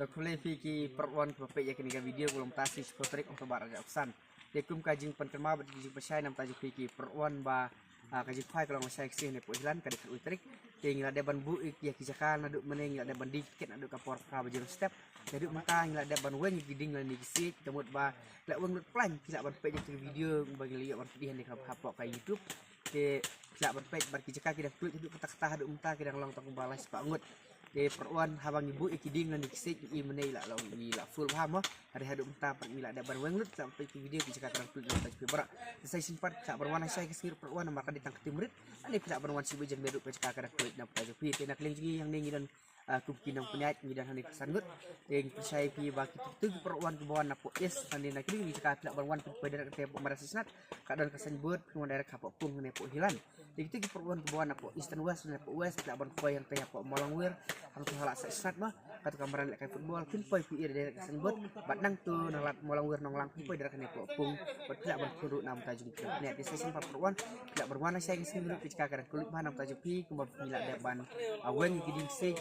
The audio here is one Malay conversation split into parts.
Kulai fiki perwan kepe ya kini video belum tasi spotrik untuk barang pesan. Dekum kajing penterma berjing pesai nam tajuk fiki perwan ba kajing fai kalau saya sih ne puhilan kadik utrik. Tinggal ada ban bu ya kijakan aduk meneng ada ban dikit aduk kapor ka bajur step. Jadi mata ngila ada ban wen giding lan dikisi temut ba lek wen plan kila ban pe video bagi lihat ban pedihan di hapok ka YouTube. Ke kila ban pe bar kijakan kita klik aduk kata-kata aduk muta kita long tong balas pangut. Di perwan habang ibu ikiding dan dikisik i menai lah long gila full paham hari haduk mentah per mila ada barwang sampai ke video bisa katakan full dan tak berak saya simpan tak berwarna saya kesir perwan maka ditang ketimrit ani tak berwarna si bejan beru pecah kada kulit dan pajak pi tenak lagi yang nengi dan kukinang penyait ngidan hani kesangut yang percaya pi baki tu perwan ke bawah napo es andi nak ini bisa tak berwarna pada tempo merasa senat kadang kesan buat kemudian daerah kapok pung nepo hilan jadi itu perwan ke bawah napo Eastern West napo West tak berpoy yang teh napo Malangwir harus halak sesat mah kata kamaran lek football pun poi pi dari kesan buat batang tu nalat Malangwir nonglang pun poi dari nepo pung buat tidak berkuru nam tajuk net di sesi perwan tidak berwarna saya kesini dulu picka kada kulit mana tajuk pi kemudian mila deban awen giding sih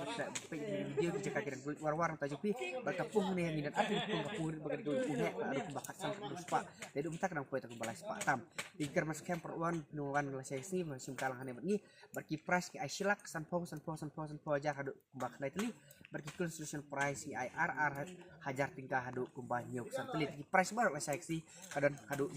video ketika kita kulit war-war tajuk pi berkapung nih minat api pung kapur bagi kulit punya ada bakat sang terus pak jadi umtak kadang poin tak balas pak tam pikir mas camp perwan nuan saya sih masih kalangan hebat ni berkipras ke Aisyilak sanpo aja haduk kumbak naik teli berkikul solution price IRR hajar tingkah haduk kumbah nyok santeli price baru saya sih kadang haduk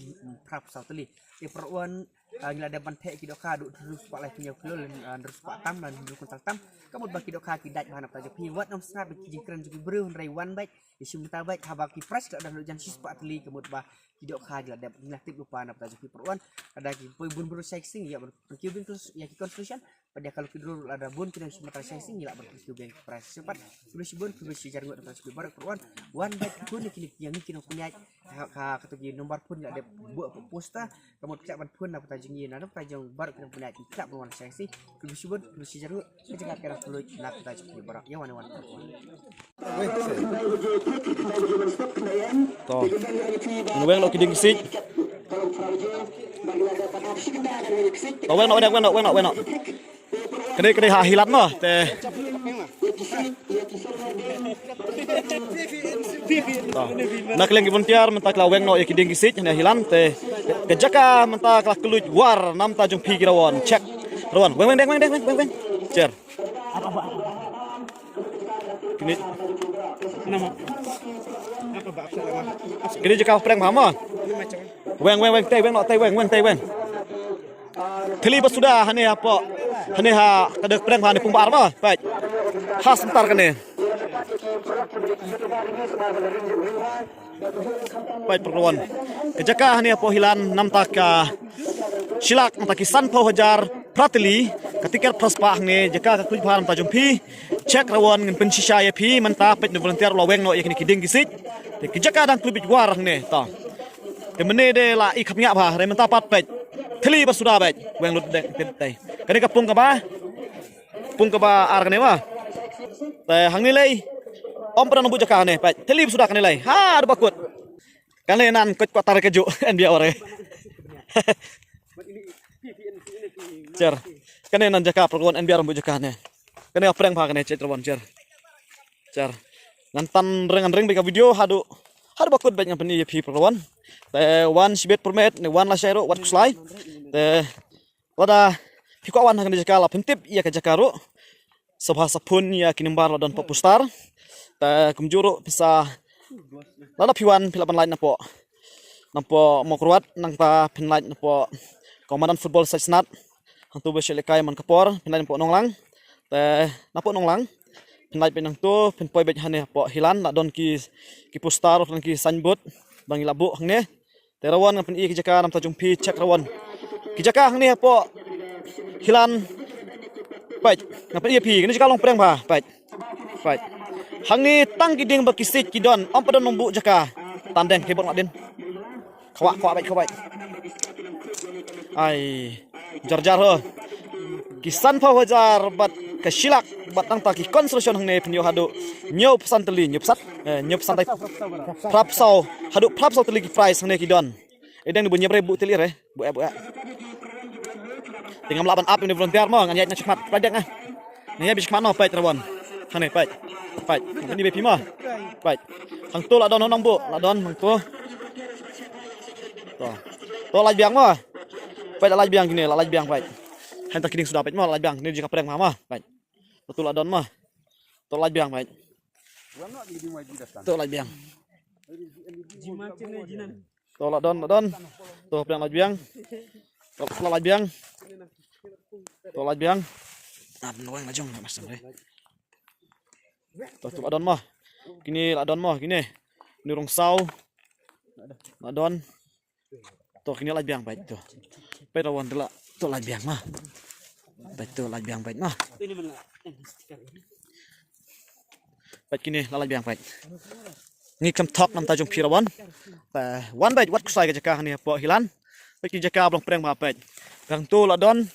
prap santeli di perwan ngila ada bantek kidok kaduk terus pak lagi nyok lul terus pak tam dan dulu kontak tam kamu bagi dok kaki dat bahan apa jadi buat nom snap jingkran juga beri raywan baik isu minta baik habak kipras kalau dan jangan sis pak teli kemudian bah kidok kaki ada ngaktif lupa apa tajuk perwan ada poi bun buru sexing ya berkibin terus ya conclusion pada kalau tidur ada bun kita sumatera sexing ya berkibin kipras cepat terus bun terus jarang ada tajuk baru perwan one baik pun yang mungkin punya ketujuh nomor pun ada buat posta kemudian kita pun apa tajuk ini ada tajuk baru kita punya kita berwarna sexy terus bun terus jarang kita kira perlu nak tajuk barak yang mana toh nuweng no kiding kisik toh weng no kene ha hilat no teh toh nak leng volunteer mentak la weng no kiding kisik ne hilan teh kejaka mentak la keluj war nam tajung pi kirawon cek rawan weng cer kini nama apa bab salah kini jika preng paham weng teh weng kali pas sudah hane apa hane ha kada preng hane pung bar mah baik khas entar kene baik perluan kejaka hane apa hilan nam taka silak takisan po hajar prateli ketika praspa ne jaka kuj paham tajum pi cek rawan ngan pensisya ya pi mantap pet volunteer laweng no yakni kiding gisit te kijaka dan klubit war ne ta te mene de la ikapnya ba re mantap pat pet theli basuda bet weng lut de te kane ka pung ka ba ar kane wa te hang ni lei om pernah nombu jaka ne pet theli basuda kane lei ha ada bakut kane nan kot tar keju NBA ore cer kane nan jaka perluan NBA nombu jaka ne kene apreng pa kene cetron cer nantan rengan bika video hadu bakut bet ngapeni pi perluan te wan sibet permet ne wan la shairo wat kuslai te wada piko wan kene jaka la pentip ya ka jakaru sabha sapun ya kinimbar don popustar te kumjuru bisa lada piwan pilapan lain napo mokruat nang pa pinlain napo komandan football sesnat hantu beselekai man kapor pinlain napo nonglang te napo nonglang pinai pinang tu pinpoi bet hane po hilan nak don ki postar dan ki signboard bang ilabu hangne te rawan ngapin i kijaka nam tajung pi cek rawan kijaka hangne po hilan baik ngapin i pi kini jaka long preng ba baik hangne tang kiding bakisit kidon om padon nombu jaka tandeng kebon ladin khwa baik ai jar ho kisan pa wajar bat kesilak batang taki construction hangne penyo hadu nyop santeli nyop santai prapsau hadu prapsau teli price hangne kidon edang dibunya bu teli re bu tinggal melaban up ini volunteer mo ngan yat na chmat pajak ah ne bisa kemana pa trawan hang này phải đi về phía mà phải thằng tôi là đòn nó nong bộ là đòn thằng tôi lagi biang mah phải là lagi biang gini là lagi biang phải hentak kini sudah phải mah lagi biang ini jika pedang mah phải betul là đòn mah tôi lagi biang phải tôi lagi biang tôi là đòn tôi pedang lagi biang tôi lagi biang tôi lagi biang nói là jong mas đây tôi là đòn mah kini là đòn mah kini ni rong sau là đòn tôi kini lagi biang baik tu perawan tu lah tu lagi biang mah baik tu lagi biang baik mah baik kini lagi biang baik ni kam thok nam ta jong pirawan ta wan baik wat kusai ka jaka ni po hilan baik ki jaka blong preng ma baik gang tu la don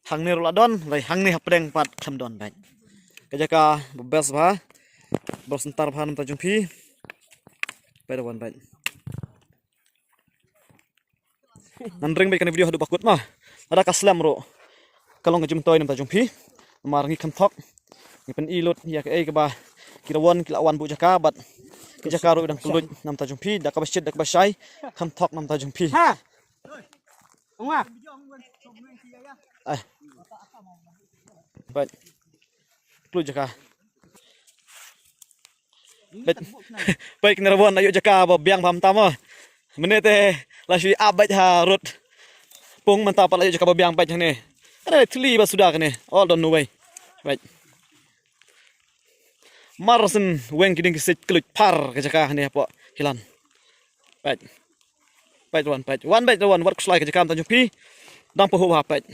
hang ni la don lai hang ni preng pat kham don baik ka jaka bes ba bersentar ba nam ta jong pi perawan baik nan ring baik kan video hadu bakut mah ada kaslam ro kalau ngajum toy nam ta jong pi mar ngi kam thok ni pen ilut ya ka ei ka ba kirawan kilawan bu jaka bat ki jaka ro dang kulut nam ta jong pi dak ka basit dak basai kam thok nam ta jong pi ha ông à ai baik kulut jaka baik narawan ayo jaka ba biang pam tama menete la shui abaj ha rut pung mantap pala ayo jaka ba biang baj ne ada tli ba sudah kene all don't know way baik Marsen weng kiding kisit kelut par ke jaka ne po hilan baik baik wan wat kuslai ke jaka tanjung pi dang poho ha baik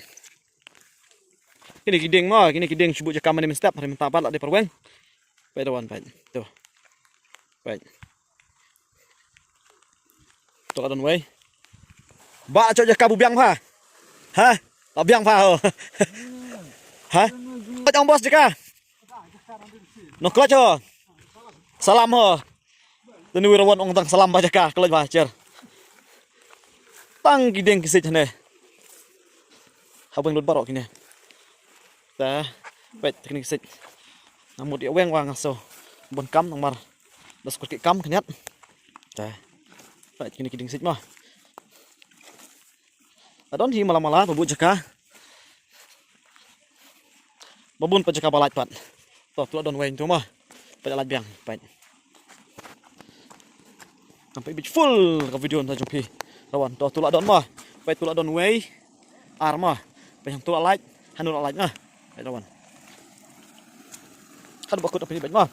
kini kiding subu jaka mane step hari mantap la de perweng baik baik tu baik tu adon way ba cho jaka bu biang ha la biang ha ha bajang bos jaka no kelaj ho salam ho tenu wirawan ong tang salam bajaka kelaj ba cer tang gideng kisit ne habang lut barok kini ta pet teknik kisit namut dia weng wang so bon kam nang mar das kut kam kanyat ta pet kini kiding kisit mah adon hi malam-malam babu jaka babun pajaka balat pat tu adon weng tu mah pada lat biang pat sampai bit full ke video ta jumpi rawan tu adon mah pat tu adon wei ar mah payang tu lat hanu lat mah pat rawan kan bakut apa ni bat mah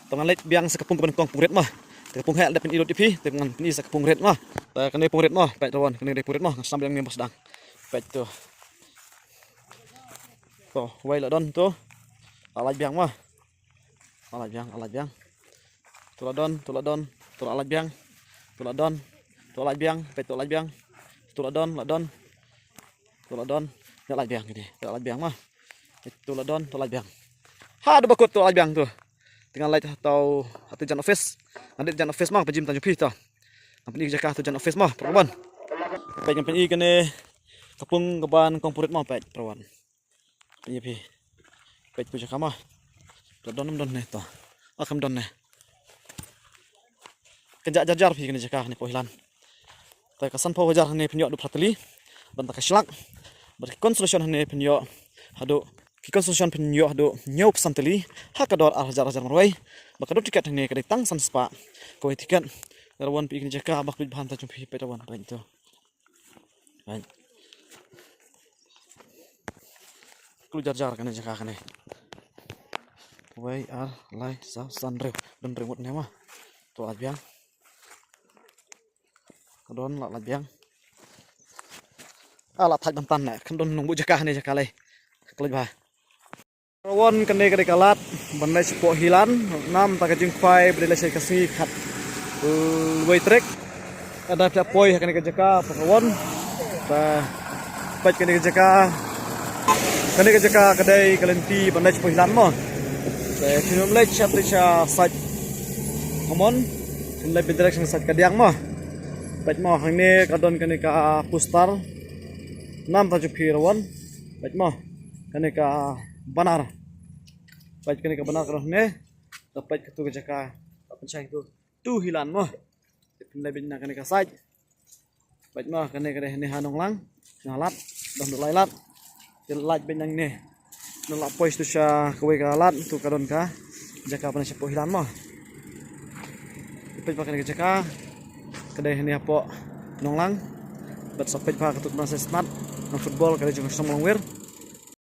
tangan lat biang sekepung ke kong pungret mah tekepung hek dak pen idot dipi dengan ni sekepung ret mah ta kene pungret mah pat rawan kene pungret mah sam yang ni bos dang pat tu wei la don tu alat biang mah alat biang tu la don tu alat biang tu la don tu alat biang pe tu alat biang tu la don ya alat biang gini tu alat biang mah tu la don tu alat biang ha ada bakut tu alat biang tu tinggal light atau jan office nanti jan office mah pejim tanjung pi tu ampni jaka tu jan office mah perawan pe yang pen i kene kapung keban kongpurit mah pe perawan iya pi pet puja kama don ne to akam don ne kenjak jajar pi kene jaka ne pohilan ta kasan po wajar ne penyo du prateli banta kaslak ber konstruction ne penyo hado ki konstruction penyo hado nyop santeli hakador arjar marwai bakado tiket ne kede tang san spa ko tiket rawan pi kene jaka baklu bahan ta jumpi petawan bain to bain klu jar kan jaka kan wei ar lai sa san rew dan remote ne mah to lat biang don lat biang ala thaj bantan ne kan don nungbu jaka ne jaka lai klej ba rawon kan ne kalat banai sepo hilan nam ta kajing fai berdele sai kasih khat wei trek ada pia poi kan ne jaka rawon ta pat kan ne jaka kene ke jaka kedai kalenti bandai Pohlan mo saya film lek chat cha sat momon lek direction sat kadiang mo bat mo hangne kadon kene ka pustar nam ta jupi rawan bat mo kene ka banar baik kini kebenar kerana ne dapat ketu kejaka pencai itu tu hilan mo pindah bina kini kasaj baik mah kini kene ni hanong lang ngalat dan lailat lat benang ne nolak pois tu sya kowe kalat tu kadon ka jaka pana sepo hilan mo dapat kini kejaka kedai ni apa nonglang bat sampai pa ketut masa smart nang football kada juga sama longwer